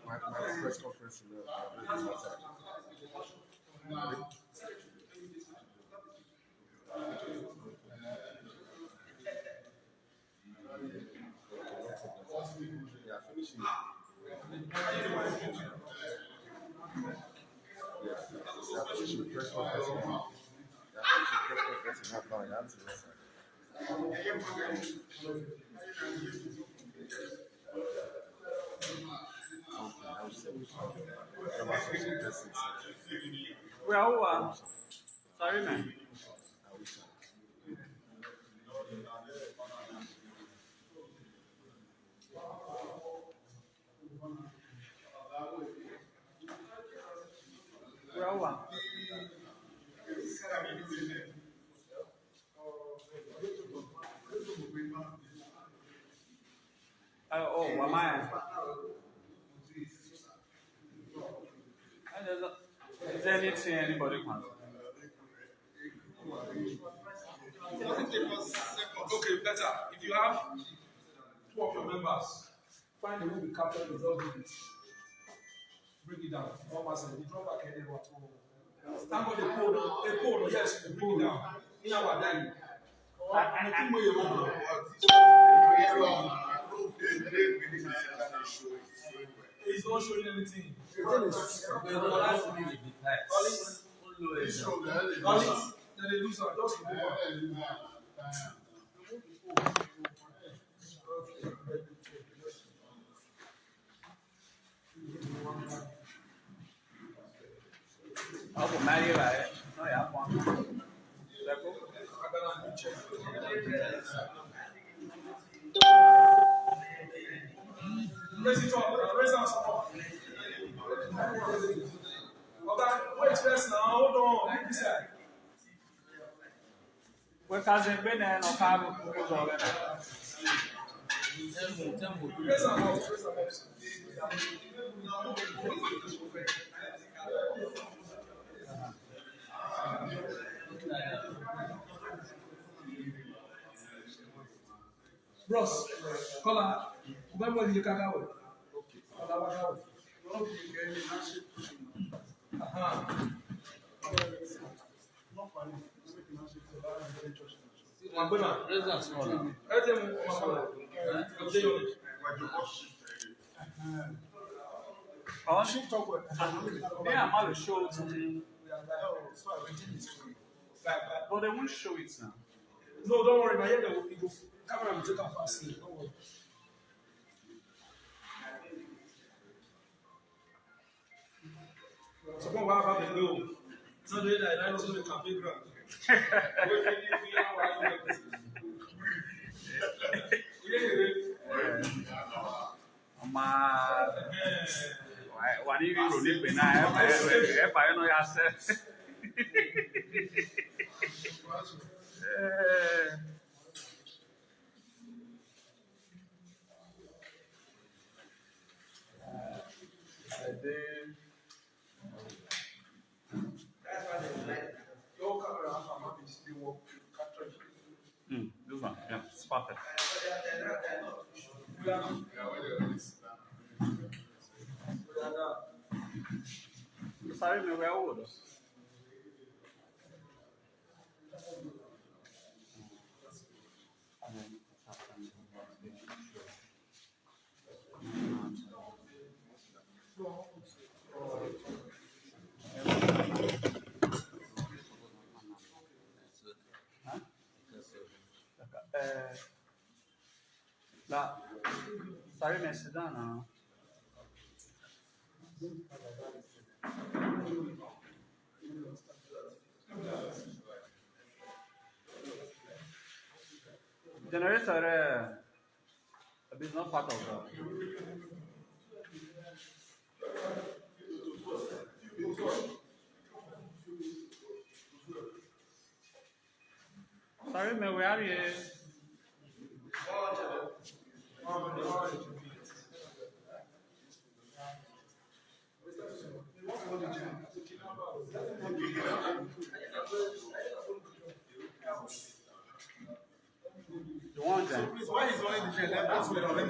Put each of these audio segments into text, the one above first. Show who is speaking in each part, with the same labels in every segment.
Speaker 1: My press conference in yeah, finishing. Yeah, finishing press conference. Yeah, finishing press conference in half an hour. That's it.
Speaker 2: Well, sorry, man. Well, oh, am I? Is there anything anybody can do?
Speaker 3: Okay, better. If you have two of your members, find the who will capture the result units. Bring it down. One person, you drop back any what. Stand on the code, yes, you bring it down. In our diary. And the thing where you want it's not showing anything. Then they lose out. Just remove
Speaker 2: I'll go marry you, right? No, yeah, one.
Speaker 3: raise it up, raise down some more. Okay, wait first now, hold on. This side.
Speaker 2: We're casting Benin or Cabo.
Speaker 3: Raise them up, raise them up. Bros, call her. Remember the cacao. Shift upward.
Speaker 2: Yeah, I'm going to show it to me. But they won't show it now.
Speaker 3: No, don't worry. My head will go. Camera will take up fast. Don't worry. So what about the no? It's not doing that. I don't know the campaign ground.
Speaker 2: Why do you really be now? I know yourself.
Speaker 3: Your camera and they work capture.
Speaker 2: This one, yeah, it's perfect. Sorry, me where old. Sorry, me sit down now. Generator is not part of that. Sorry, me where are you?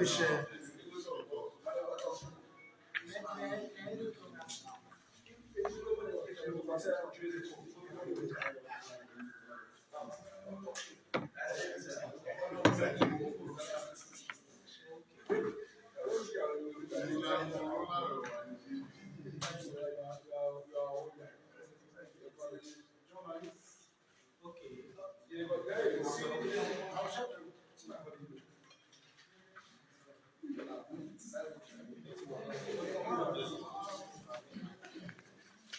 Speaker 3: share.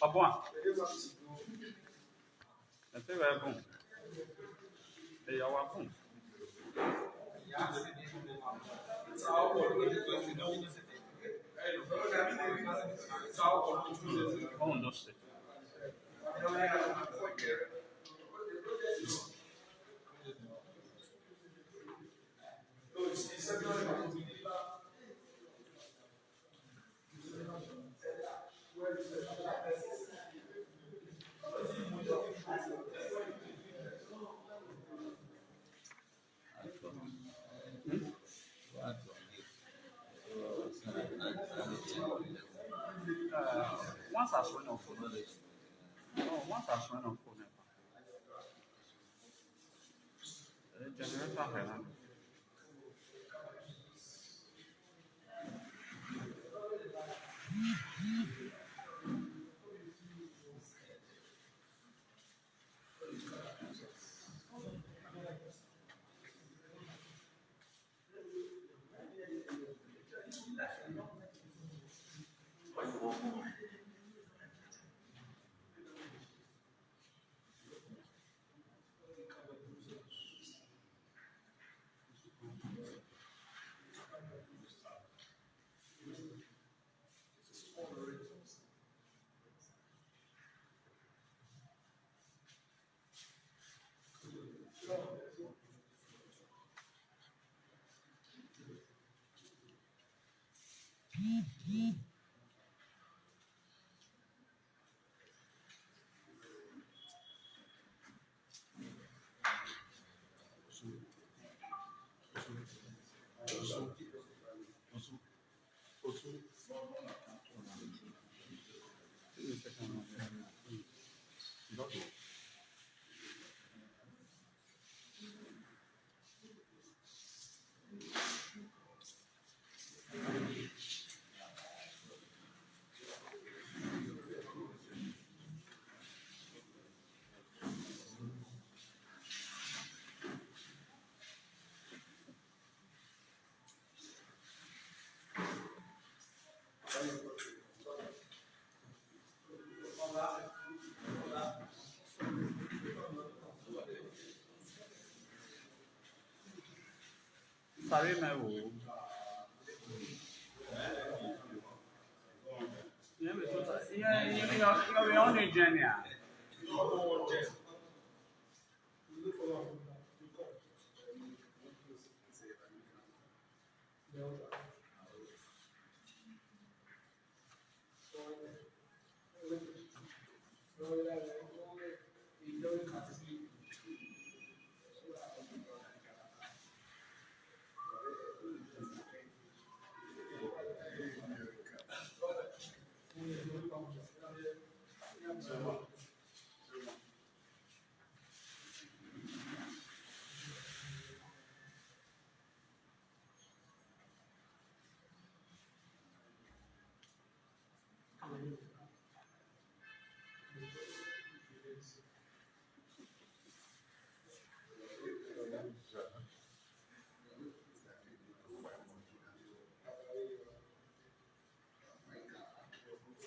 Speaker 2: Pas bon. C'est vrai bon. Et il y a bon. Oh, non, c'est. Once I swing on phone. No, once I swing on phone. The generator has. Sorry, my wo. Yeah, you're on a journey.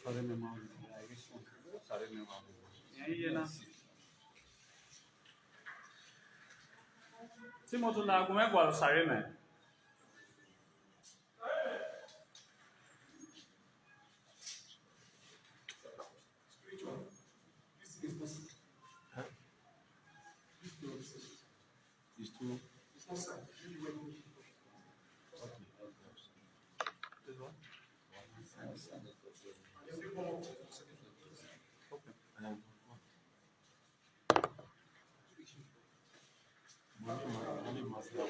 Speaker 2: Sorry, my mom. Sorry, my mom. Yeah, na. Se mo tún na como é que sorry, man.
Speaker 1: These two.
Speaker 2: This one?
Speaker 1: Money must have.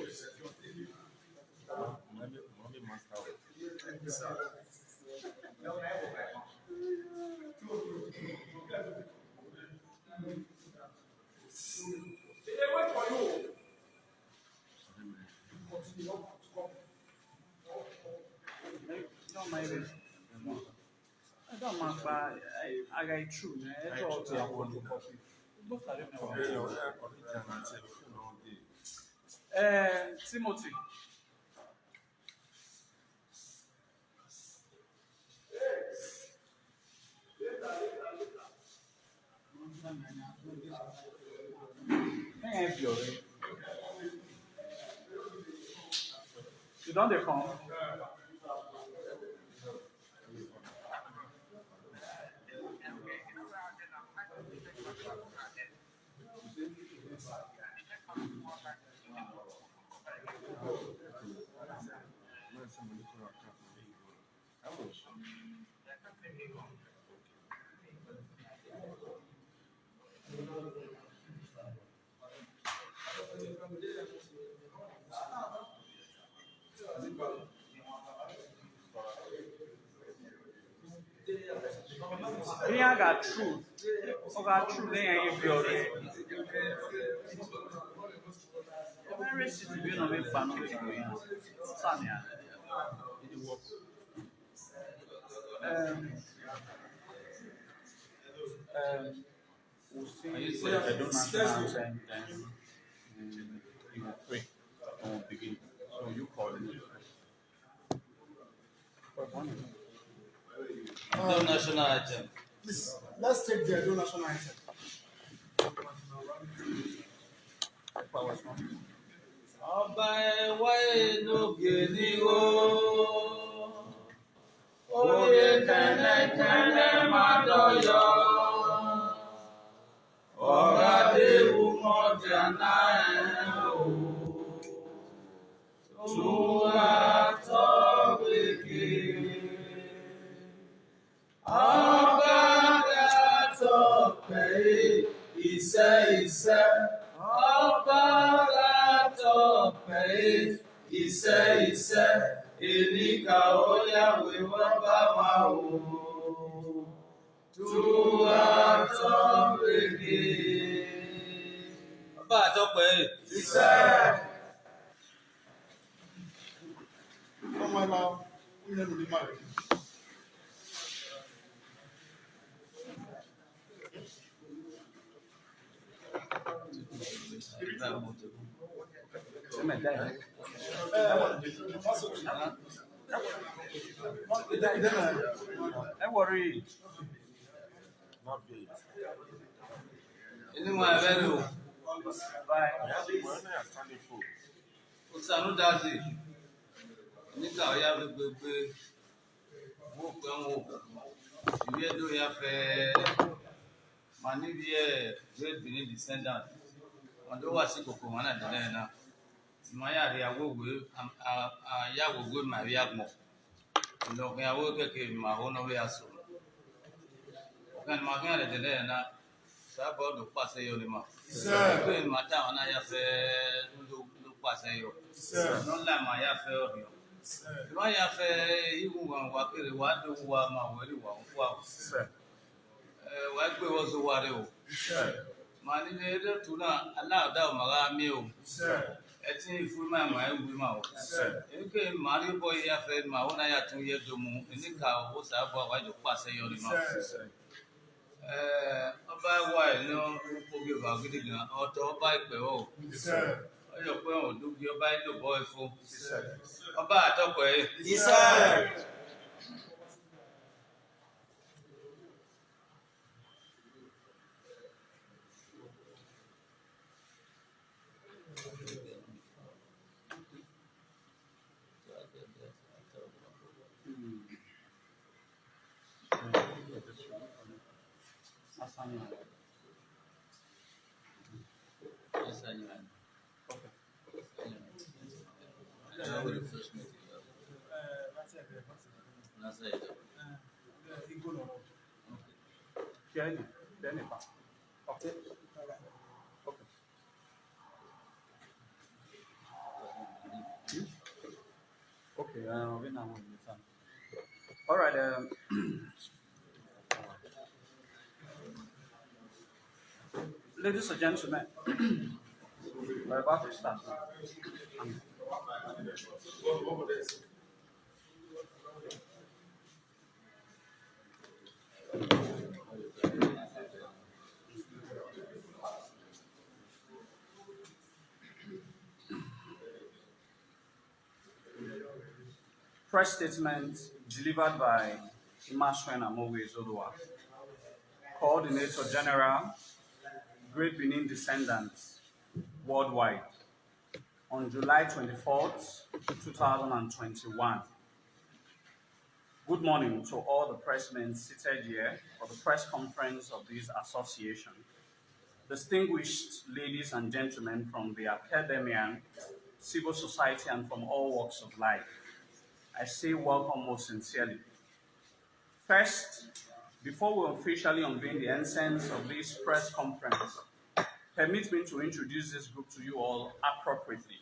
Speaker 1: Money
Speaker 3: They wait for you. Continue.
Speaker 2: No, maybe. I don't mind, but I got true. It's all to photocopy. Both are Timothy. You don't they come? I got true. I got true. They ain't building. Every city you know make fun of it. Sanya. You say I don't understand, then you will pray and will begin. So you call it.
Speaker 4: No national item.
Speaker 5: Please, let's take the no national item.
Speaker 4: Ọba ẹwà enóge ni o, oyè kẹ̀lẹ́kẹ̀lẹ́ máa dọ̀yọ̀, ọ̀rá déwu mọ̀jà náà ẹ̀ o, túwà tọ́ gbèké. Ọba gàtọ̀ pẹ̀lú iṣẹ́. Ọba gàtọ̀ pẹ̀lú iṣẹ́. Ènìkà ó yàwé wọ́n bá wà o. Túwà tọ́ gbèké. Ọba àtọ̀ pẹ̀lú iṣẹ́.
Speaker 5: Ọmọ ẹ̀la ń lẹ́nu ní máa rẹ̀.
Speaker 2: Don't worry.
Speaker 4: Inú wa ẹ̀rẹ́ o.
Speaker 2: Bye.
Speaker 4: Ó sànú dáàsì. Nígbà ọ̀yá gbégbé wó pẹ́ ń wò. Ìwé ẹ̀dọ́ ya fẹ́ máa níbi ẹ̀ Great Benin Descendants. Wọ́n tó wá sí kòkò wọn náà dẹ́lẹ́ náà. Ìmọ̀ ayé àrí àyàwògbé màrí àgbọ̀. Ìlọ̀kìn àwọ̀ kẹ̀kẹ́ màá náà wí àṣọ. Ọ̀kan ni màá kí àrẹ̀ dẹ́lẹ́ náà. Sábà ọdún pàṣẹ yọ ni mà. Ìgbé ni màá táwọn náà yà fẹ́ ló pàṣẹ yọ. Lọ́la màá yà fẹ́ ọ̀rìn. Ìwọ́n yà fẹ́ ìwù wọn wà kéré wà á dùn wà máa wẹ̀rí wà ń wà o. Wà á gbé wọ́n so wà rẹ̀ o. Màá nílé ẹ̀dẹ́ tún náà aláàdá ò màá mí o. Ẹ tí ń fún máa máa ń wí máa o. Èké màá rí bọ́ yà fẹ́ màá wọ́n náà yà tún yẹ domu. Ènìkà owó sábà wà á jọ pàṣẹ yọ ni mà. Ọba wa ẹ̀ ní orúkọ bá gidi gan ọ̀tọ̀ ọba ìpẹ́ o. Ọjọ́ pé òun dúkìá ọba ìlú bọ́ ẹ̀fọ́. Ọba àtọ́kọ̀ ẹ̀.
Speaker 2: Okay, we now right. Ladies and gentlemen, we're about to start. Press statement delivered by Imaswen Amowe Zodua, Coordinator General, Great Benin Descendants Worldwide, on July 24th, 2021. Good morning to all the pressmen seated here for the press conference of this association. Distinguished ladies and gentlemen from the academia, civil society, and from all walks of life, I say welcome most sincerely. First, before we officially unveil the essence of this press conference, permit me to introduce this group to you all appropriately.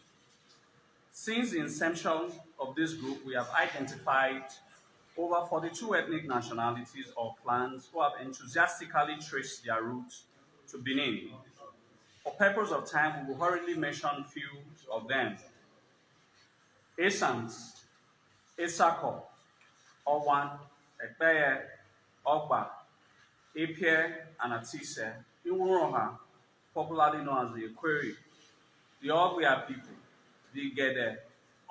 Speaker 2: Since the inception of this group, we have identified over 42 ethnic nationalities or clans who have enthusiastically traced their roots to Benin. For purpose of time, we will hurriedly mention few of them. Asans, Esako, Owan, Ekpeye, Ogba, Apia, and Atise, Iwuroha, popularly known as the Equerry, the Ogwea people, the Gede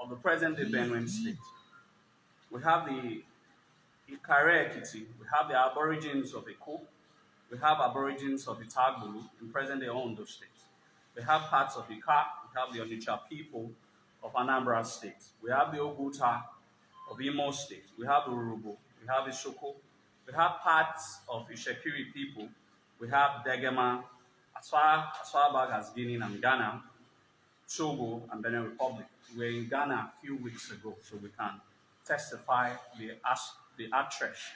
Speaker 2: of the present-day Benin state. We have the Ikare Ekiti, we have the Aborigines of Eko, we have Aborigines of Itagbulu in present-day Ondo state. We have parts of Ika, we have the Onitsha people of Anambra state. We have the Oguta of Imo state. We have the Urubu, we have the Shoko, we have parts of Ishekiri people. We have Degema, as far back as Guinea and Ghana, Togo, and Benin Republic. We were in Ghana a few weeks ago, so we can testify the outstretch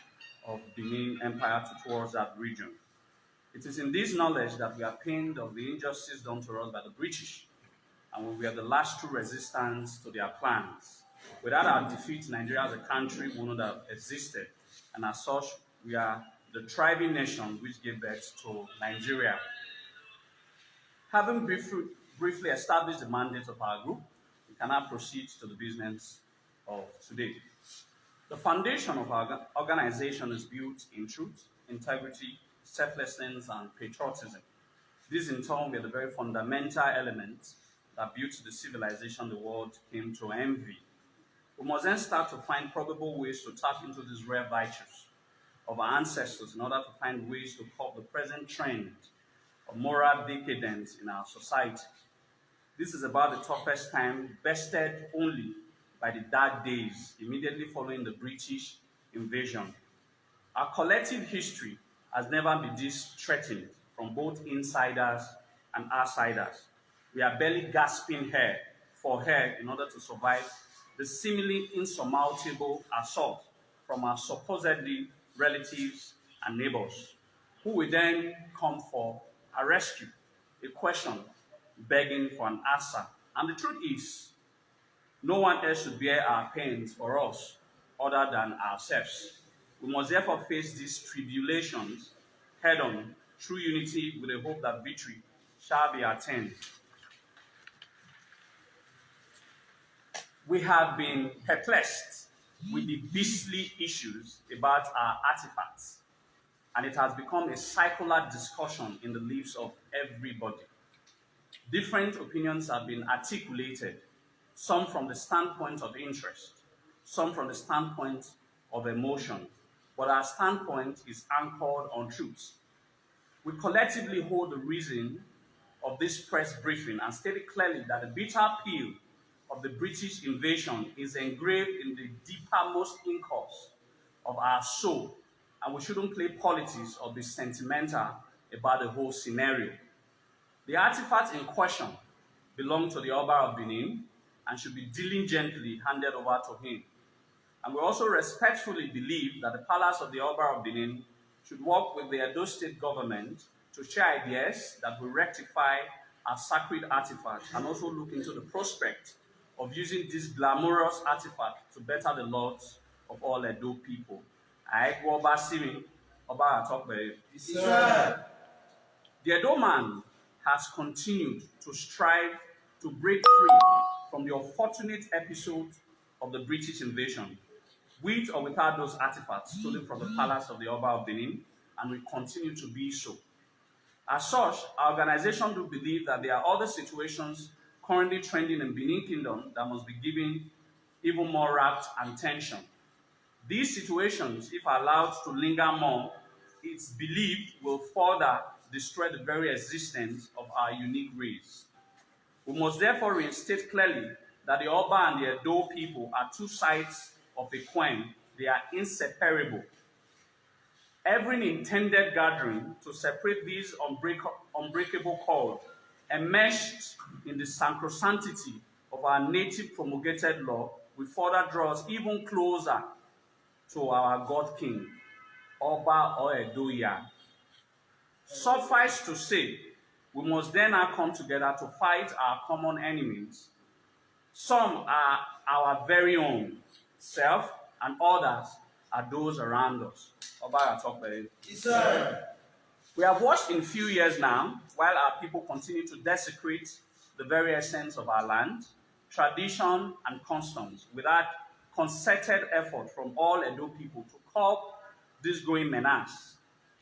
Speaker 2: of Benin Empire towards that region. It is in this knowledge that we are pained of the injustice done to us by the British, and we are the last true resistance to their plans. Without our defeat, Nigeria as a country would not have existed, and as such, we are the thriving nation which gave birth to Nigeria. Having briefly established the mandate of our group, we can now proceed to the business of today. The foundation of our organization is built in truth, integrity, selflessness, and patriotism. These in turn were the very fundamental elements that built the civilization the world came to envy. We must then start to find probable ways to tap into these rare virtues of our ancestors in order to find ways to curb the present trend of moral decadence in our society. This is about the toughest time, bested only by the dark days immediately following the British invasion. Our collective history has never been this threatened from both insiders and outsiders. We are barely gasping for air in order to survive the seemingly insurmountable assault from our supposedly relatives and neighbors, who will then come for a rescue, a question begging for an answer. And the truth is, no one else should bear our pains for us other than ourselves. We must therefore face these tribulations head-on through unity with the hope that victory shall be attained. We have been perplexed with the beastly issues about our artifacts, and it has become a circular discussion in the lives of everybody. Different opinions have been articulated, some from the standpoint of interest, some from the standpoint of emotion, but our standpoint is anchored on truth. We collectively hold the reason of this press briefing and stated clearly that the bitter pill of the British invasion is engraved in the deepermost incourse of our soul, and we shouldn't play politics or be sentimental about the whole scenario. The artifacts in question belong to the Oba of Benin and should be diligently handed over to him. And we also respectfully believe that the Palace of the Oba of Benin should work with the Edo State government to share ideas that will rectify our sacred artifact and also look into the prospect of using this glamorous artifact to better the lot of all Edo people. I go Oba Simi, Oba Atokbe. The Edo man has continued to strive to break free from the unfortunate episode of the British invasion, with or without those artifacts stolen from the palace of the Oba of Benin, and will continue to be so. As such, our organization do believe that there are other situations currently trending in Benin Kingdom that must be given even more rapt attention. These situations, if allowed to linger more, it's believed will further destroy the very existence of our unique race. We must therefore reinstate clearly that the Oba and the Edo people are two sides of a coin. They are inseparable. Every intended gathering to separate these unbreakable cords, enmeshed in the sacrosanctity of our native promulgated law, will further draw us even closer to our God King, Oba or Edoya. Suffice to say, we must then now come together to fight our common enemies. Some are our very own self, and others are those around us. Oba, talk about it.
Speaker 5: Yes, sir.
Speaker 2: We have watched in few years now, while our people continue to desecrate the very essence of our land, tradition, and customs, without concerted effort from all Edo people to curb this growing menace.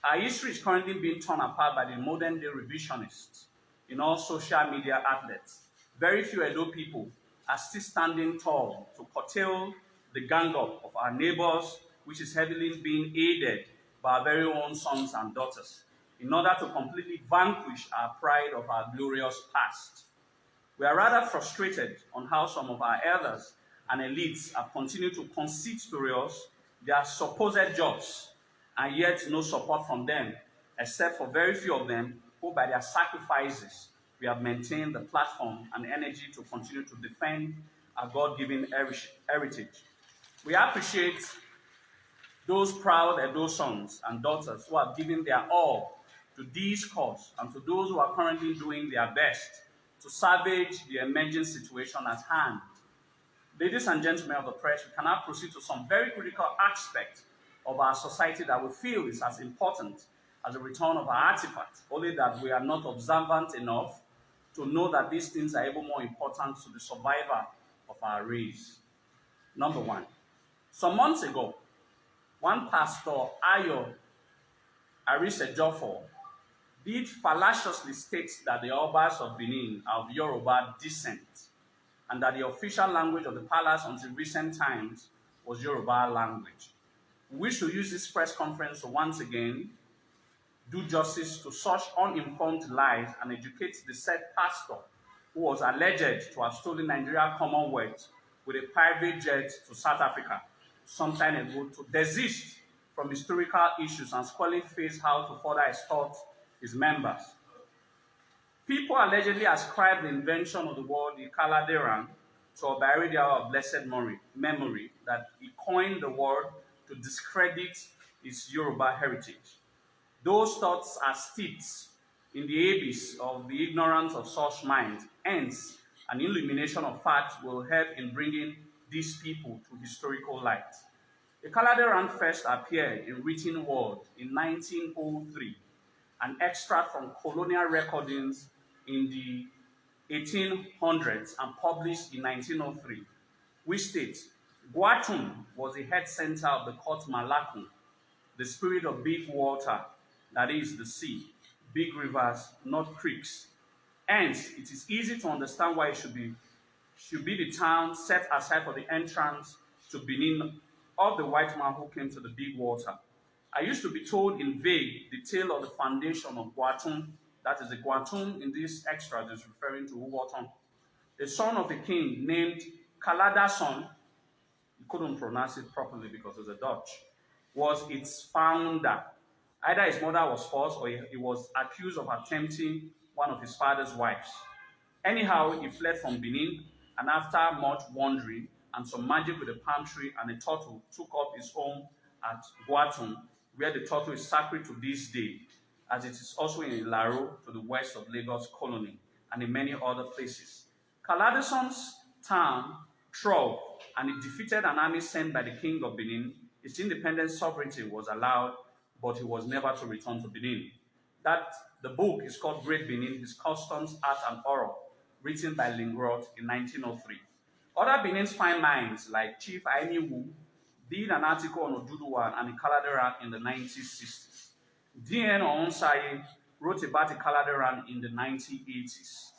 Speaker 2: Our history is currently being torn apart by the modern-day revisionists in all social media outlets. Very few Edo people are still standing tall to curtail the gang-up of our neighbors, which is heavily being aided by our very own sons and daughters, in order to completely vanquish our pride of our glorious past. We are rather frustrated on how some of our elders and elites have continued to concede to us their supposed jobs, and yet no support from them, except for very few of them who, by their sacrifices, we have maintained the platform and energy to continue to defend our God-given heritage. We appreciate those proud Edo sons and daughters who have given their all to this cause, and to those who are currently doing their best to salvage the emerging situation at hand. Ladies and gentlemen of the press, we can now proceed to some very critical aspects of our society that we feel is as important as the return of our artifacts, only that we are not observant enough to know that these things are even more important to the survival of our race. Number one, some months ago, one pastor, Ayo Arisejofo, did fallaciously state that the Obas of Benin are of Yoruba descent, and that the official language of the palace until recent times was Yoruba language. We wish to use this press conference to once again do justice to such uninformed lies and educate the said pastor who was alleged to have stolen Nigeria Commonwealth with a private jet to South Africa sometime ago, to desist from historical issues and squarely face how to further extort his members. People allegedly ascribe the invention of the word Ikaladeran to Obairedia of blessed memory, that he coined the word to discredit his Yoruba heritage. Those thoughts are steeped in the abyss of the ignorance of such minds. Hence, an illumination of facts will help in bringing these people to historical light. Ikaladeran first appeared in written word in 1903, an extract from colonial recordings in the 1800s and published in 1903, which states, Guatum was the head center of the court Malakun, the spirit of big water, that is, the sea, big rivers, not creeks. Hence, it is easy to understand why it should be the town set aside for the entrance to Benin of the white man who came to the big water. I used to be told in vague the tale of the foundation of Guatum, that is, the Guatum in this extract is referring to Uwatum, the son of a king named Kaladason. He couldn't pronounce it properly because it's a Dutch, was its founder. Either his mother was false or he was accused of attempting one of his father's wives. Anyhow, he fled from Benin, and after much wandering and some magic with a palm tree and a turtle, took up his home at Guatum, where the turtle is sacred to this day, as it is also in Ilaro to the west of Lagos colony and in many other places. Kaladeson's town throve, and it defeated an army sent by the king of Benin. Its independent sovereignty was allowed, but he was never to return to Benin. The book is called Great Benin, His Customs, Art, and Horror, written by Lingrot in 1903. Other Benin's fine minds, like Chief Aimi Wu, did an article on Oduduwa and Ikaladeran in the 1960s. D.N. Onsaye wrote about Ikaladeran in the 1980s,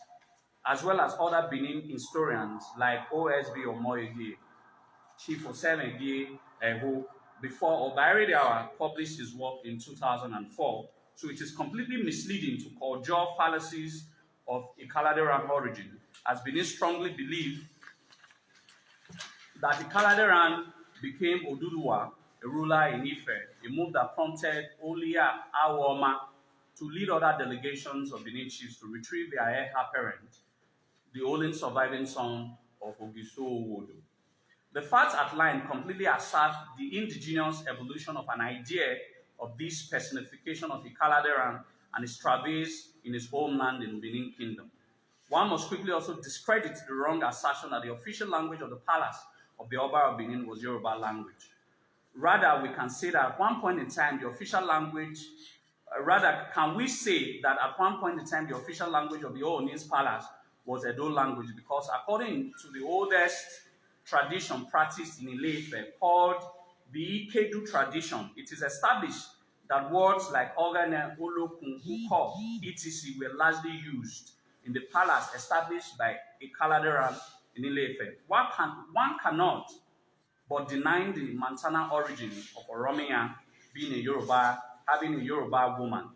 Speaker 2: as well as other Benin historians like O.S.B. Omoyege, Chief Osemege Eho, before Obairidawa published his work in 2004. So it is completely misleading to conjure fallacies of Ikaladeran origin, as Benin strongly believe that Ikaladeran became Oduduwa, a ruler in Ife, a move that prompted Olia Awoma to lead other delegations of Benin chiefs to retrieve their heir apparent, the only surviving son of Ogiso Owodo. The facts outlined completely assert the indigenous evolution of an idea of this personification of Ikaladeran and its travails in his homeland in Benin Kingdom. One must quickly also discredit the wrong assertion that the official language of the palace of the Oba of Benin was Yoruba language. Rather, we can say that at one point in time, the official language, can we say that at one point in time, the official language of the Ooni's palace was Edo language? Because according to the oldest tradition practiced in Ile-Ife, called the Ikedu tradition, it is established that words like Ogane, Olokun, Uko, etc. were largely used in the palace established by Ikaladeran in Ile-Ife. One cannot but deny the Montana origin of Oromia being a Yoruba, having a Yoruba woman.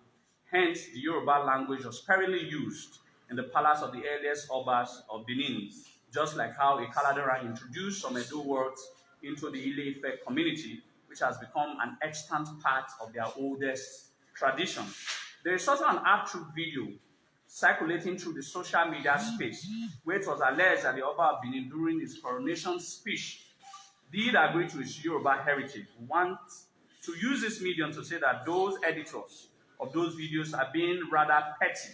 Speaker 2: Hence, the Yoruba language was sparingly used in the palace of the earliest Obas of Benin, just like how Ikaladeran introduced some Edo words into the Ile-Ife community, which has become an extant part of their oldest tradition. There is also an half-truth video circulating through the social media space, where it was alleged that the Oba of Benin, during his coronation speech, did agree to his Yoruba heritage. We want to use this medium to say that those editors of those videos are being rather petty,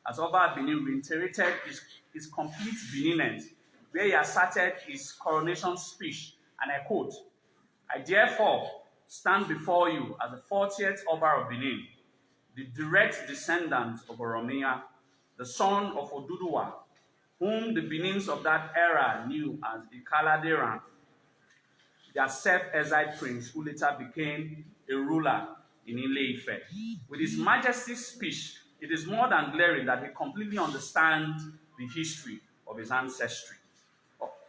Speaker 2: as Oba of Benin reiterated his complete Benineness, where he asserted his coronation speech, and I quote, "I therefore stand before you as the 40th Oba of Benin, the direct descendant of Oromia, the son of Oduduwa, whom the Benins of that era knew as Ikaladeran, their self-exiled prince who later became a ruler in Ile-Ife." With his majesty's speech, it is more than glaring that he completely understands the history of his ancestry.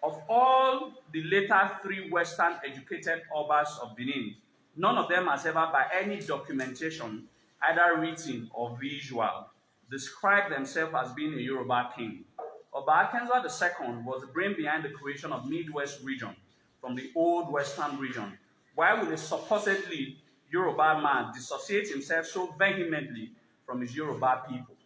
Speaker 2: Of all the later three Western educated Obas of Benin, none of them has ever, by any documentation, either written or visual, described themselves as being a Yoruba king. Oba Akenzo II was the brain behind the creation of Midwest region from the old Western region. Why would a supposedly Yoruba man dissociate himself so vehemently from his Yoruba people?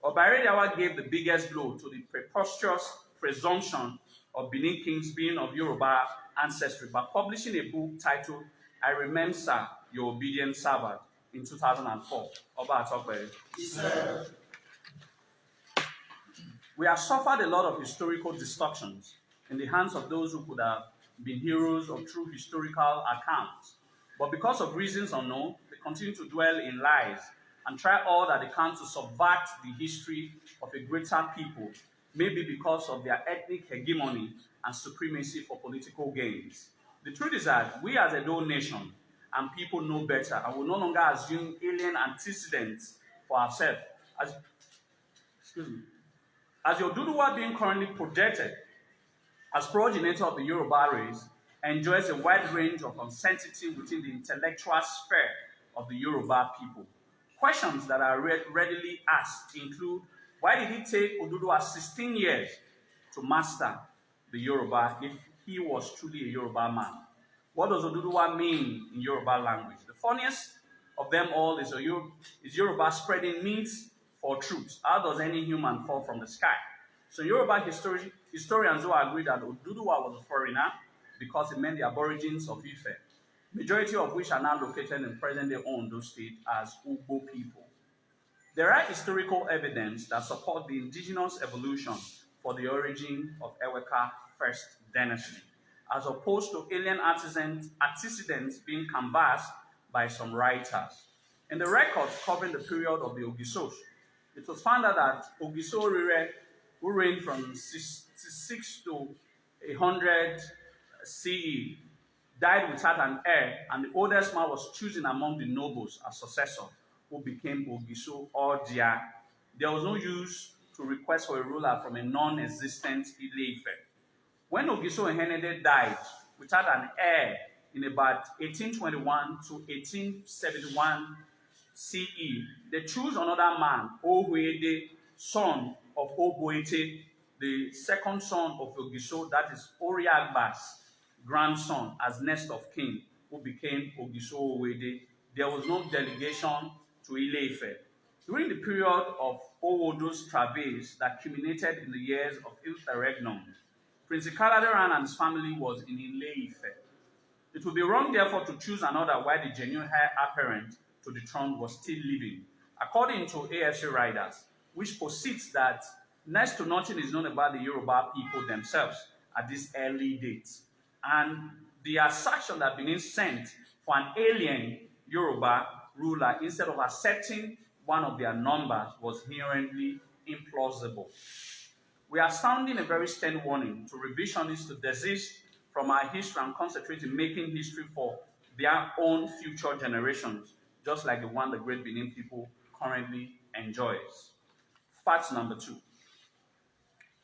Speaker 2: Obairidawa gave the biggest blow to the preposterous presumption of Benin kings being of Yoruba ancestry by publishing a book titled I Remember Your Obedient Servant in 2004. Oba Atokwe. We have suffered a lot of historical distortions in the hands of those who could have been heroes of true historical accounts. But because of reasons unknown, they continue to dwell in lies and try all that they can to subvert the history of a greater people, maybe because of their ethnic hegemony and supremacy for political gains. The truth is that we as a Edo nation and people know better and will no longer assume alien antecedents for ourselves. As the Oduduwa being currently projected as progenitor of the Yoruba race, enjoys a wide range of uncertainty within the intellectual sphere of the Yoruba people. Questions that are readily asked include, why did it take Oduduwa 16 years to master the Yoruba if he was truly a Yoruba man? What does Oduduwa mean in Yoruba language? The funniest of them all is Yoruba spreading means for truth. How does any human fall from the sky? So Yoruba historians who agree that Oduduwa was a foreigner because it meant the aborigines of Ife, majority of which are now located in present-day Ondo State as Ugbo people. There are historical evidence that support the indigenous evolution for the origin of Eweka first dynasty, as opposed to alien antecedents being canvassed by some writers. In the records covering the period of the Ogisos, it was found out that Ogiso Rire, who reigned from 66 to 100 CE, died without an heir, and the oldest man was chosen among the nobles as successor, who became Ogiso or Dia. There was no use to request for a ruler from a non-existent Ile-Ife. When Ogiso Ehenede died without an heir in about 1821 to 1871 CE, they chose another man, Ohuede, son of Oboete, the second son of Ogiso, that is Oriagba's grandson, as next of kin, who became Ogiso Owede. There was no delegation to Ile-Ife. During the period of Owodo's travails that culminated in the years of Ilfe-Regnum, Prince Ikaladeran and his family was in Ile-Ife. It would be wrong, therefore, to choose another while the genuine heir apparent to the throne was still living. According to AFC Riders, which posits that next to nothing is known about the Yoruba people themselves at this early date, and the assertion that Benin sent for an alien Yoruba ruler instead of accepting one of their numbers was inherently implausible. We are sounding a very stern warning to revisionists to desist from our history and concentrate in making history for their own future generations, just like the one the great Benin people currently enjoys. Fact number 2.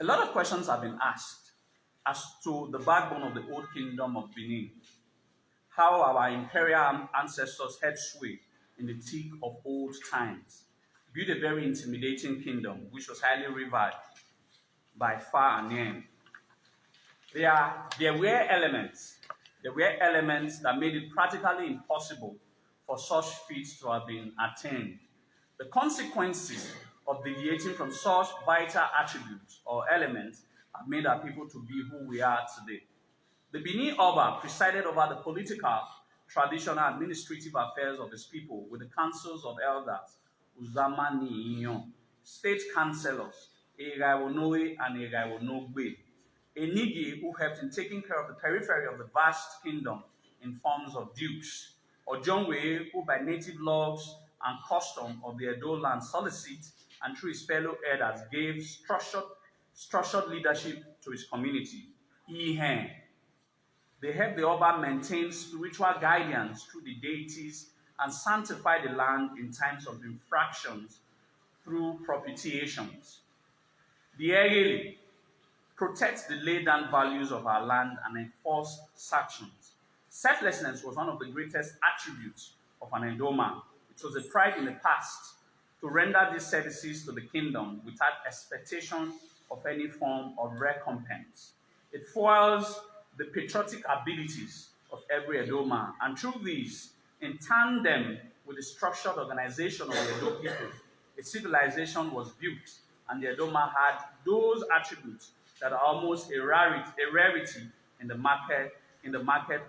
Speaker 2: A lot of questions have been asked as to the backbone of the old kingdom of Benin, how our imperial ancestors held sway in the thick of old times, built a very intimidating kingdom which was highly revered by far and near. There were elements that made it practically impossible for such feats to have been attained. The consequences of deviating from such vital attributes or elements have made our people to be who we are today. The Benin Oba presided over the political, traditional, administrative affairs of his people with the councils of elders, Uzamani Inyon, state councillors, Egaiwonoe and Egaiwonogbe, Enigi, who helped in taking care of the periphery of the vast kingdom in forms of dukes, Ojonwe, who by native laws and custom of the Edo land solicit and through his fellow elders gave structured leadership to his community, Ihan. They helped the Oba maintain spiritual guidance through the deities and sanctify the land in times of infractions through propitiations. The Egeli protects the laid-down values of our land and enforce sanctions. Selflessness was one of the greatest attributes of an Edoman. It was a pride in the past to render these services to the kingdom without expectation of any form of recompense. It fuels the patriotic abilities of every Edoman, and through these, in tandem with the structured organization of the Edo people, a civilization was built, and the Edoman had those attributes that are almost a rarity in the market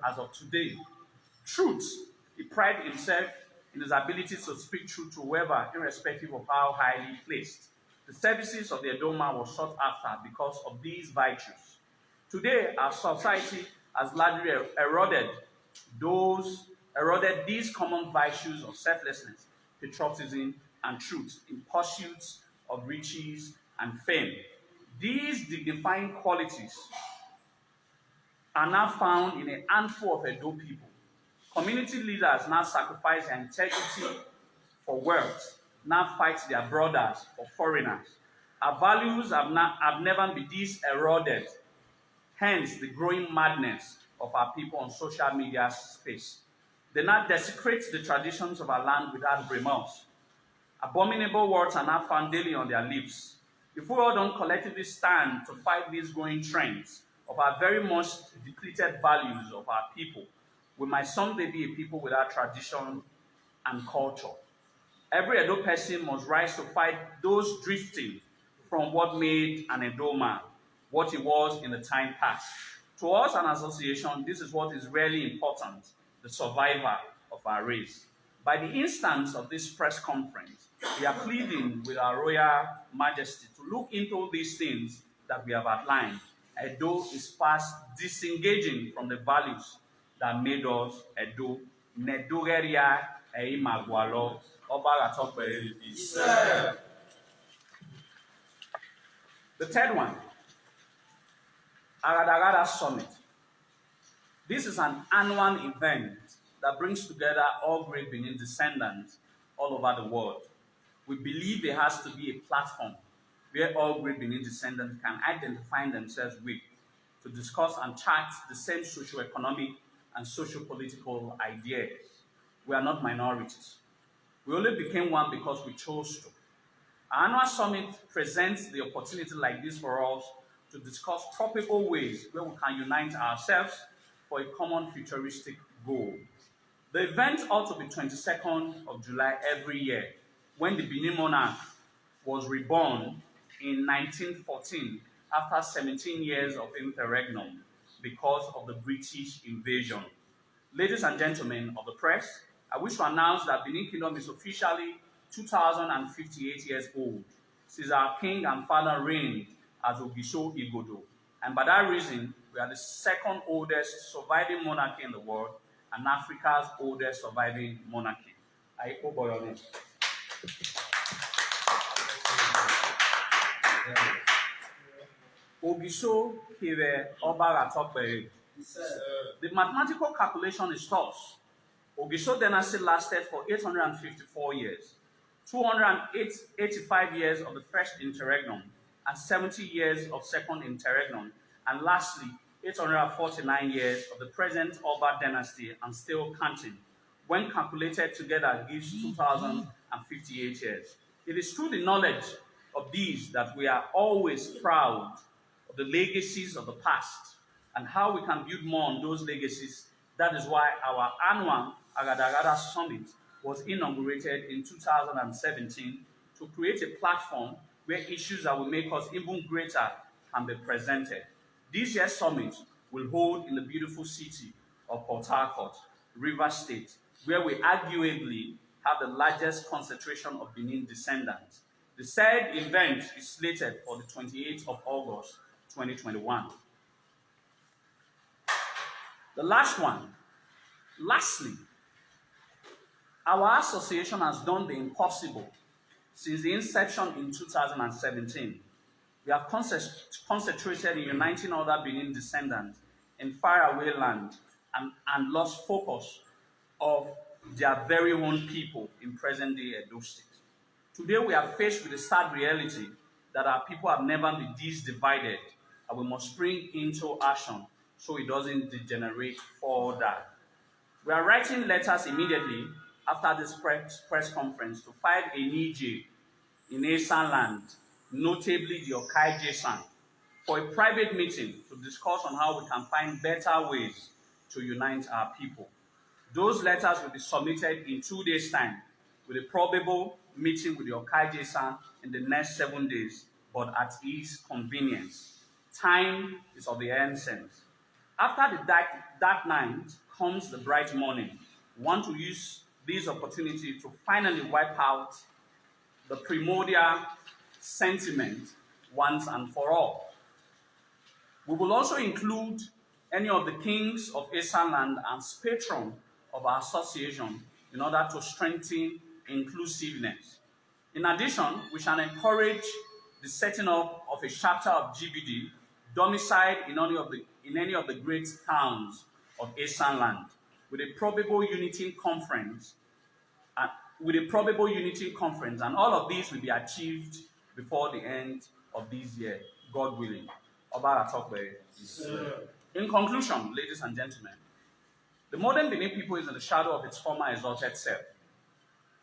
Speaker 2: as of today. Truth. He prided himself in his ability to speak truth to whoever, irrespective of how highly placed. The services of the Edoman were sought after because of these virtues. Today, our society has largely eroded these common virtues of selflessness, patriotism, and truth in pursuit of riches and fame. These dignifying qualities are now found in a handful of Edo people. Community leaders now sacrifice their integrity for wealth, now fight their brothers or foreigners. Our values have never been this eroded. Hence, the growing madness of our people on social media space. They now desecrate the traditions of our land without remorse. Abominable words are now found daily on their lips. If we all don't collectively stand to fight these growing trends of our very much depleted values of our people, we might someday be a people without tradition and culture. Every Edo person must rise to fight those drifting from what made an Edo man what he was in the time past. To us, an association, this is what is really important, the survival of our race. By the instance of this press conference, we are pleading with our Royal Majesty to look into these things that we have outlined Edo is fast disengaging from the values that made us Edo. Nedogeria Eimagualo Obaratokbe. The third one, Agadagada Summit. This is an annual event that brings together all great Benin descendants all over the world. We believe there has to be a platform where all great Benin descendants can identify themselves with to discuss and chart the same socio-economic and socio-political ideas. We are not minorities. We only became one because we chose to. Our annual summit presents the opportunity like this for us to discuss probable ways where we can unite ourselves for a common futuristic goal. The event ought to be 22nd of July every year, when the Benin monarch was reborn in 1914 after 17 years of interregnum because of the British invasion. Ladies and gentlemen of the press, I wish to announce that Benin Kingdom is officially 2,058 years old since our king and father reigned as Ogisho Igodo. And by that reason, we are the second oldest surviving monarchy in the world and Africa's oldest surviving monarchy. I hope your name. Ogisho Kire Obara Tokbere. The mathematical calculation is thus. Ogisho dynasty lasted for 854 years, 285 years of the first interregnum, and 70 years of second interregnum, and lastly, 849 years of the present Oba dynasty and still counting. When calculated together, gives 2,058 years. It is through the knowledge of these that we are always proud of the legacies of the past and how we can build more on those legacies. That is why our annual Agadagada Summit was inaugurated in 2017 to create a platform where issues that will make us even greater can be presented. This year's summit will hold in the beautiful city of Port Harcourt, Rivers State, where we arguably have the largest concentration of Benin descendants. The said event is slated for the 28th of August, 2021. The last one. Lastly, our association has done the impossible since the inception in 2017. We have concentrated in uniting other Benin descendants in faraway land and lost focus of their very own people in present-day Edo State. Today, we are faced with the sad reality that our people have never been this divided, and we must spring into action so it doesn't degenerate further. We are writing letters immediately after this press conference to file a Nije in Esan land, notably the Okai Jesan, for a private meeting to discuss on how we can find better ways to unite our people. Those letters will be submitted in 2 days' time, with a probable meeting with the Okai Jesan in the next 7 days, but at his convenience. Time is of the essence. After the dark night comes the bright morning. We want to use this opportunity to finally wipe out the primordial sentiment once and for all. We will also include any of the kings of Esan land as patron of our association in order to strengthen inclusiveness. In addition, we shall encourage the setting up of a chapter of GBD domiciled in any of the great towns of Esan land, with a probable unity conference, and all of these will be achieved before the end of this year, God willing. In conclusion, ladies and gentlemen, the modern Benin people is in the shadow of its former exalted self,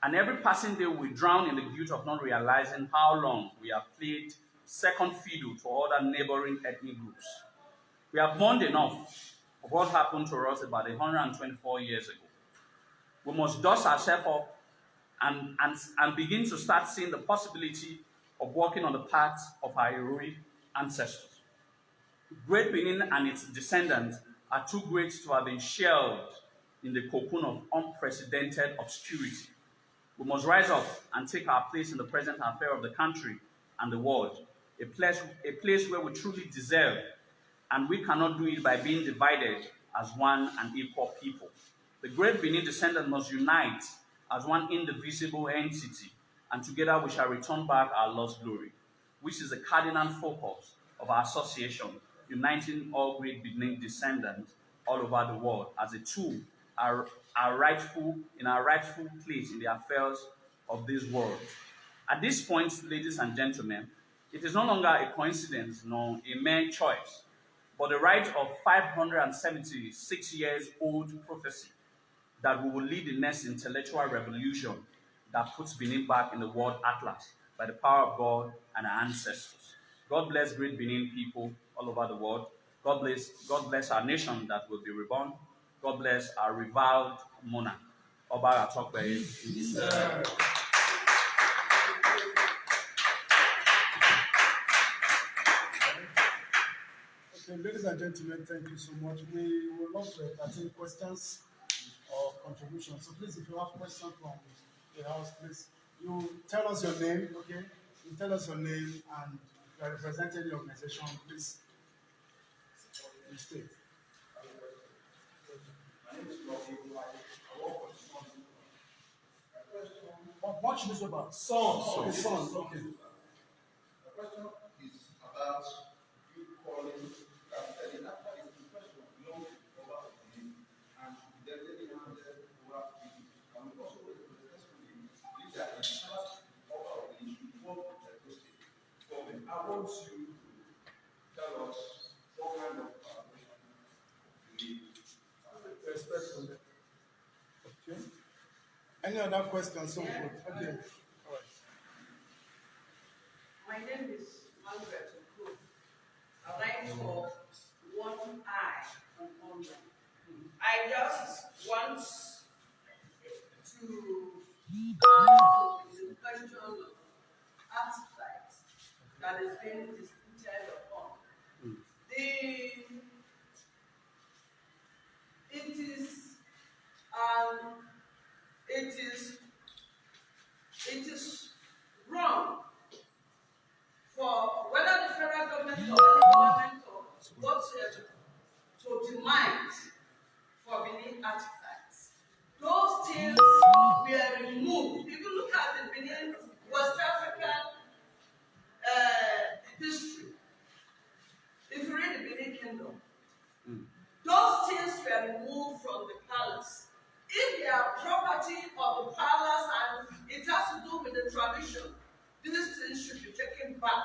Speaker 2: and every passing day we drown in the guilt of not realizing how long we have played second fiddle to other neighboring ethnic groups. We have mourned enough of what happened to us about 124 years ago. We must dust ourselves up and begin to start seeing the possibility of walking on the path of our heroic ancestors. Great Benin and its descendants are too great to have been shelved in the cocoon of unprecedented obscurity. We must rise up and take our place in the present affair of the country and the world, a place where we truly deserve and we cannot do it by being divided as one and equal people. The great Benin Descendants must unite as one indivisible entity, and together we shall return back our lost glory, which is the cardinal focus of our association, uniting all great Benin Descendants all over the world as a tool are rightful in our rightful place in the affairs of this world. At this point, ladies and gentlemen, it is no longer a coincidence nor a mere choice, but the right of 576 years old prophecy that we will lead the next intellectual revolution that puts Benin back in the world atlas by the power of God and our ancestors. God bless great Benin people all over the world. God bless our nation that will be reborn. God bless our reviled monarch. Oba Atokwe.
Speaker 5: Okay, ladies and gentlemen, thank you so much. We would love to entertain questions or contributions. So please, if you have questions from the house, please, you tell us your name, okay? You tell us your name, and if you are representing the organization, please, you state. Watch this about sons. Okay, sons. Okay.
Speaker 6: The question is about you calling after the question of no over him and definitely handed over him. And we also successfully believe that in first over the issue what the question. So I want you to tell us what kind of you
Speaker 5: Respect from them. Okay. Any other questions? So good. Okay. All right.
Speaker 7: My name is Margaret Okoro. I write for One Eye on Honor. I just want to the question of artifacts that is being disputed upon. It is wrong for whether the federal government or any government or whatsoever to demand for Benin artifacts. Those things were removed. If you look at the Benin West African history, if you read the Benin Kingdom, those things were removed from the palace. If they are property of the palace and it has to do with the tradition, these things should be taken back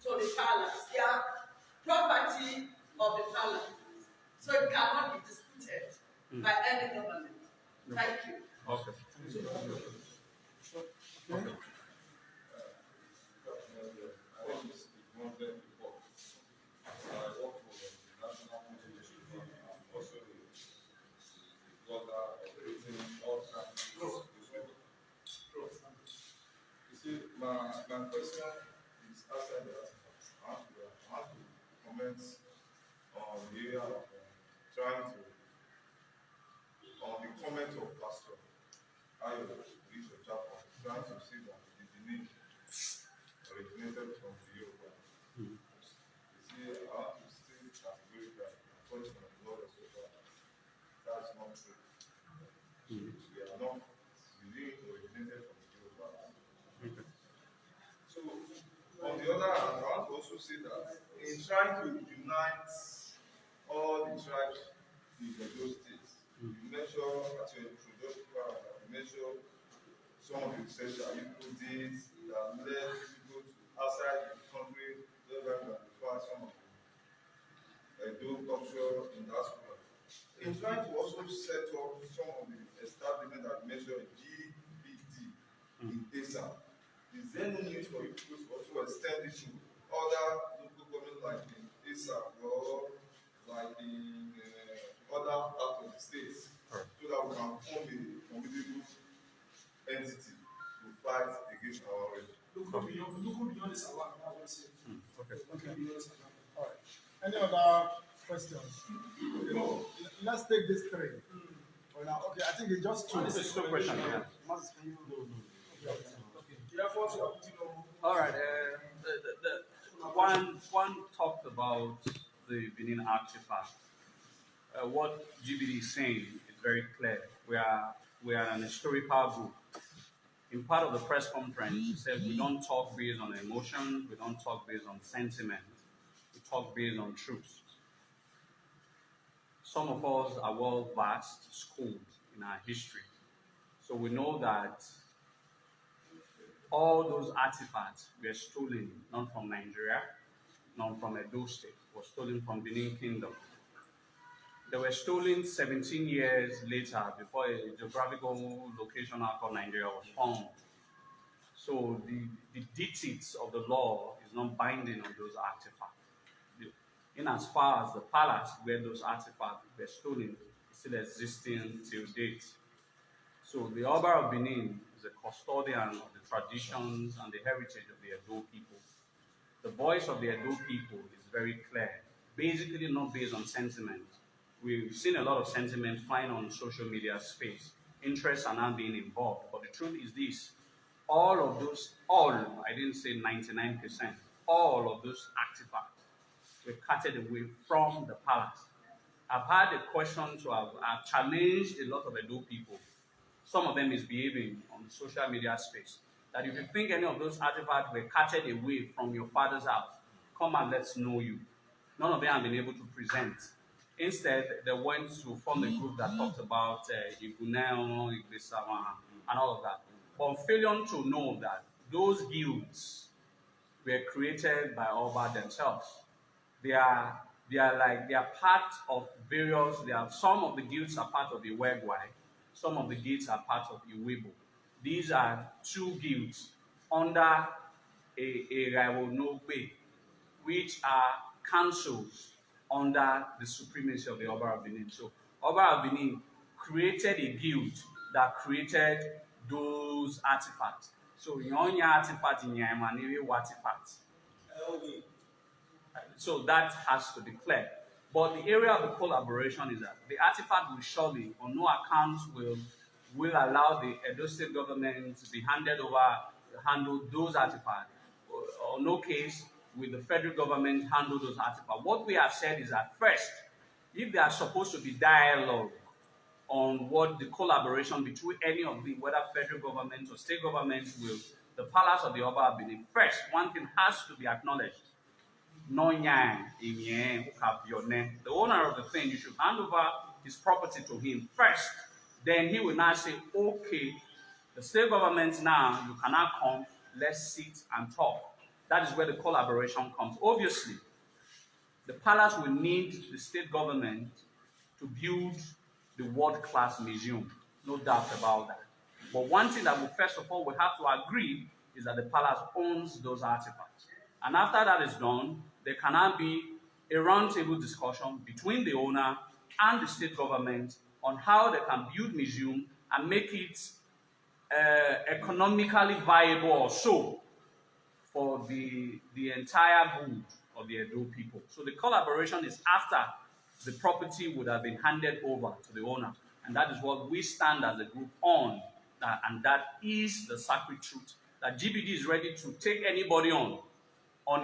Speaker 7: to the palace. They are property of the palace. So it cannot be disputed by any government. Thank you.
Speaker 2: Okay.
Speaker 5: Okay.
Speaker 6: My question is outside the artifacts. I want to comment on the area of trying to on the comment of Pastor Ayo Bishop Chapel, trying to see that the Benin originated from the Yoruba. You see, I want to state categorically that unfortunately the Lord is over. That's not true. We are not Benin originated from the Yoruba. So, on the other hand, I want to also say that in trying to unite all the tribes in those states, you measure at your introductory paragraph, you measure some of the research that you did that led people to outside the country, where you find some of the culture in diaspora. In trying to also set up some of the establishment that measure GBD in ASAP. Is there no need for you to also extend it to other local governments like in ASAP or like in other parts of the states, so that we can form a formidable entity to fight against our regime?
Speaker 3: Look beyond this award.
Speaker 5: Okay. All right. Any other questions? Okay. Let's take this three. For now, okay. I think it's just two.
Speaker 2: This is two questions. Yeah.
Speaker 5: Mas, can you? No. Okay.
Speaker 2: All right. The one talked about the Benin artifact, what GBD is saying is very clear. We are an historical group. In part of the press conference, he said we don't talk based on emotions, we don't talk based on sentiment, we talk based on truth. Some of us are well versed, schooled in our history. So we know that all those artifacts were stolen not from Nigeria, not from Edo State, were stolen from Benin Kingdom. They were stolen 17 years later before a geographical location out of Nigeria was found. So the dictates of the law is not binding on those artifacts. In as far as the palace where those artifacts were stolen is still existing till date. So the Oba of Benin is a custodian of the traditions and the heritage of the Edo people. The voice of the Edo people is very clear, basically not based on sentiment. We've seen a lot of sentiment flying on social media space. Interests are now being involved. But the truth is this, I didn't say 99%, all of those artifacts were carted away from the palace. I've had a question I've challenged a lot of Edo people. Some of them is behaving on the social media space. That if you think any of those artifacts were carted away from your father's house, come and let's know you. None of them have been able to present. Instead, they went to form a group that talked about Iguneo, Igbesawa, and all of that. But failing to know that those guilds were created by Oba themselves. They are part of various. Some of the guilds are part of the Iwegwai, some of the guilds are part of Iwibo. These are two guilds under a Raiwonobe, which are councils under the supremacy of the Oba of Benin. So Oba of Benin created a guild that created those artifacts. So Nyonya artifact in Yamaniwe artifact. So that has to be clear. But the area of the collaboration is that the artifact will surely, on no account, will allow the Edo State government to be handle those artifacts. Or no case will the federal government handle those artifacts. What we have said is that first, if there are supposed to be dialogue on what the collaboration between any of the, whether federal government or state government will, the palace of the Oba Benin, first, one thing has to be acknowledged. The owner of the thing, you should hand over his property to him first. Then he will now say, okay, the state government now, you cannot come, let's sit and talk. That is where the collaboration comes. Obviously, the palace will need the state government to build the world-class museum. No doubt about that. But one thing that we first of all will have to agree is that the palace owns those artifacts. And after that is done, there cannot be a roundtable discussion between the owner and the state government on how they can build museum and make it economically viable or so for the entire good of the Edo people. So the collaboration is after the property would have been handed over to the owner. And that is what we stand as a group on. And that is the sacred truth. That GBD is ready to take anybody on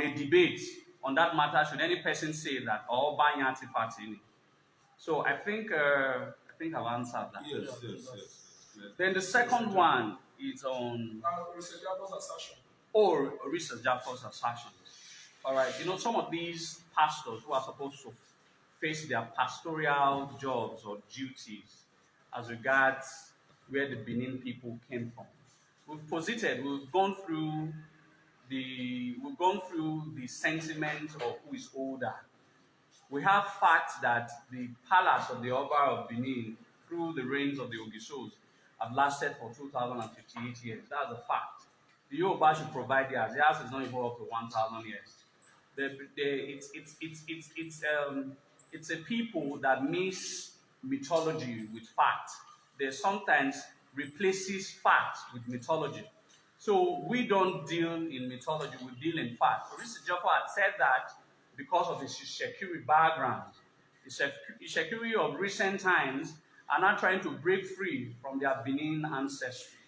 Speaker 2: a debate on that matter, should any person say that, or buying artifacts in it. So I think I've answered that.
Speaker 6: Yes.
Speaker 2: Then the second one is on Research Jaffo's assertions. All right, some of these pastors who are supposed to face their pastoral jobs or duties as regards where the Benin people came from. We've gone through the sentiment of who is older. We have facts that the palace of the Oba of Benin, through the reigns of the Ogisos, have lasted for 2,058 years. That's a fact. The Yoruba should provide theirs. Theirs is not even up to 1,000 years. It's a people that mix mythology with fact. They sometimes replaces fact with mythology. So we don't deal in mythology, we deal in fact. Mr. Jaffa had said that because of his Shekiri background. The Shekiri of recent times are not trying to break free from their Benin ancestry.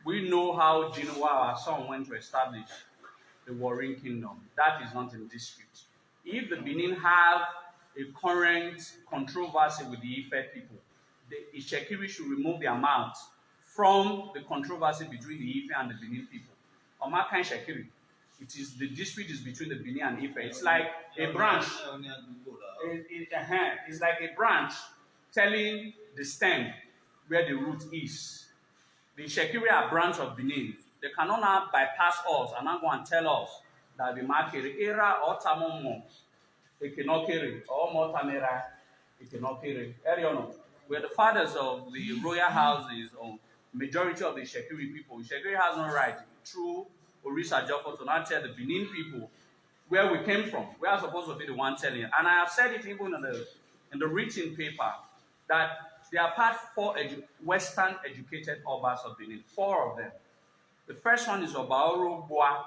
Speaker 2: We know how Genoa, our son, went to establish the Warring Kingdom. That is not in dispute. if the Benin have a current controversy with the Ife people, the Ishekiri should remove their mouth from the controversy between the Ife and the Benin people. Omaka Ishekiri, the dispute is between the Benin and Ife. It's like a branch. It's like a branch telling the stem where the root is. The Ishekiri are a branch of Benin. They cannot now bypass us and now go and tell us that the Makere era or Tamomo, Ekinokere, or Motamera, Ekinokere, Eriono. We're the fathers of the royal houses or majority of the Ishekiri people. Ishekiri has no right through Orisa Jofo to not tell the Benin people where we came from. We are supposed to be the one telling it. And I have said it even in the written paper that there are part 4 Western educated Obas of Benin, 4 of them. The first one is Obaoro Boa,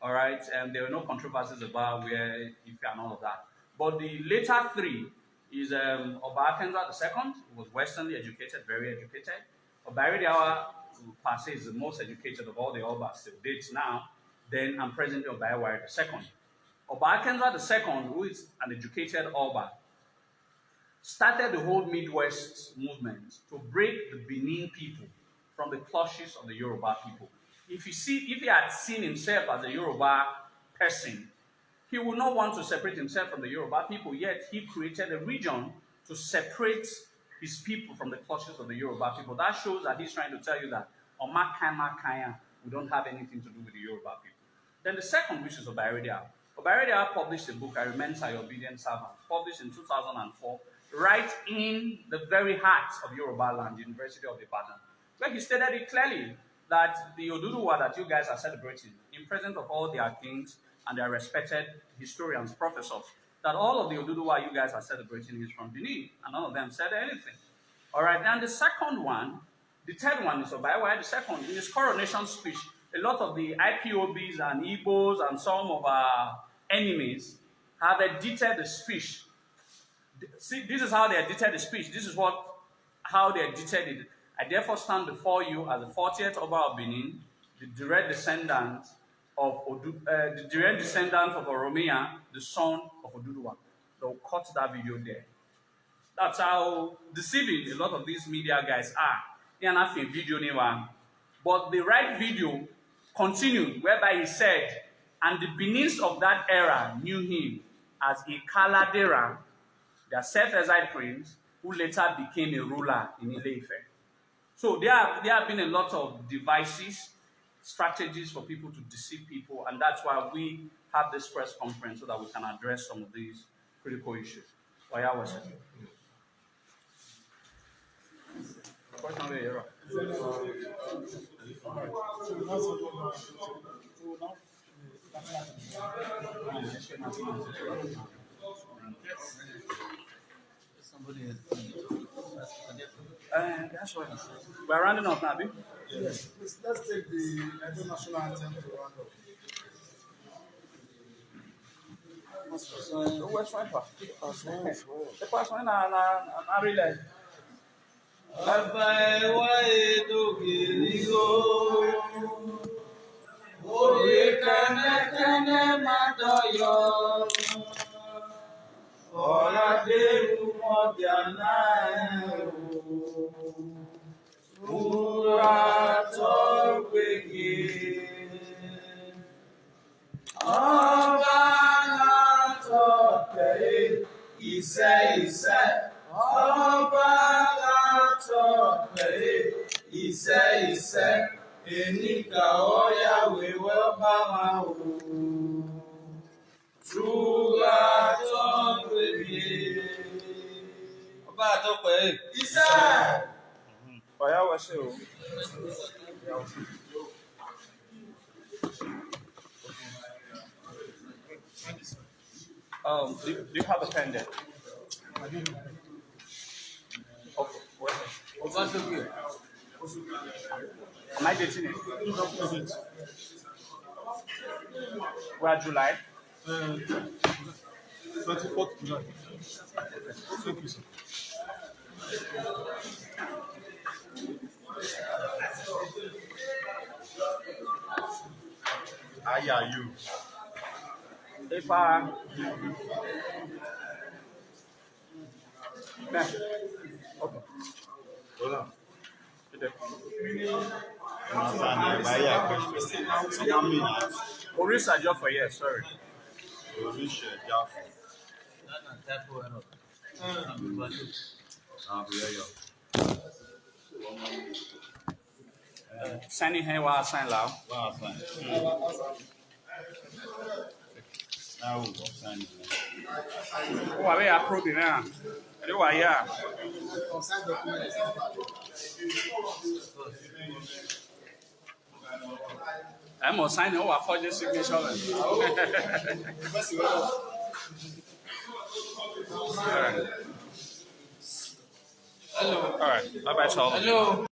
Speaker 2: all right, and there were no controversies about where if and all of that. But the later 3 is Oba Akenza II, who was Westernly educated, very educated. Oba Iridiawa, who per se is the most educated of all the Obas till date now. Then I'm presently Oba Iwari II. Oba Akenza II, who is an educated Oba, started the whole Midwest movement to break the Benin people from the clutches of the Yoruba people. If he had seen himself as a Yoruba person, he would not want to separate himself from the Yoruba people, yet he created a region to separate his people from the clutches of the Yoruba people. That shows that he's trying to tell you that Omakaya, we don't have anything to do with the Yoruba people. Then the second, which is Obairedia. Obairedia published a book, I Remember Your Obedient Servant, published in 2004, right in the very heart of Yoruba land, University of Ibadan, where he stated it clearly that the Oduduwa that you guys are celebrating, in presence of all their kings and their respected historians, professors, that all of the Oduduwa you guys are celebrating is from Benin, and none of them said anything. All right, and the second one, the third one is Obaiwa the second. In his coronation speech, a lot of the IPOBs and Igbos and some of our enemies have edited the speech. See, this is how they edited the speech. This is how they edited it. I therefore stand before you as the 40th Oba of Benin, the direct descendant of Oromia, the son of Oduduwa. They'll cut that video there. That's how deceiving a lot of these media guys are. They are not a video anymore. But the right video continued, whereby he said, and the Benins of that era knew him as a Kaladera, their self-exiled prince, who later became a ruler in Ile-Ife. So there have been a lot of devices, strategies for people to deceive people, and that's why we have this press conference so that we can address some of these critical issues. Oya was it? Question over here.
Speaker 4: Somebody has
Speaker 2: That's right. We're rounding up now,
Speaker 5: Yes, let's take the national anthem to round up.
Speaker 2: Where's my part? The part when I realize.
Speaker 4: Abaewa edogeligo, oye kene madoyo, ora deru modiana ura topegi, ọba tope, ise, ọba ise, enika oya wewe bama o. Truga tope, ọba tope, ise.
Speaker 2: Oya was it? Do you have a pen there? Okay.
Speaker 4: Ọba tope.
Speaker 2: Am I dating it? We're July.
Speaker 5: 24th July. Thank you, sir.
Speaker 1: How are you?
Speaker 2: If I. Okay.
Speaker 1: Hold on.
Speaker 2: Orisa job for yes, sorry. Signing here while I sign loud. Oh, I will approve it now. Do I, yeah. I'm going to sign it over for the signature. All right. All right. Bye-bye, Charles.
Speaker 4: Hello.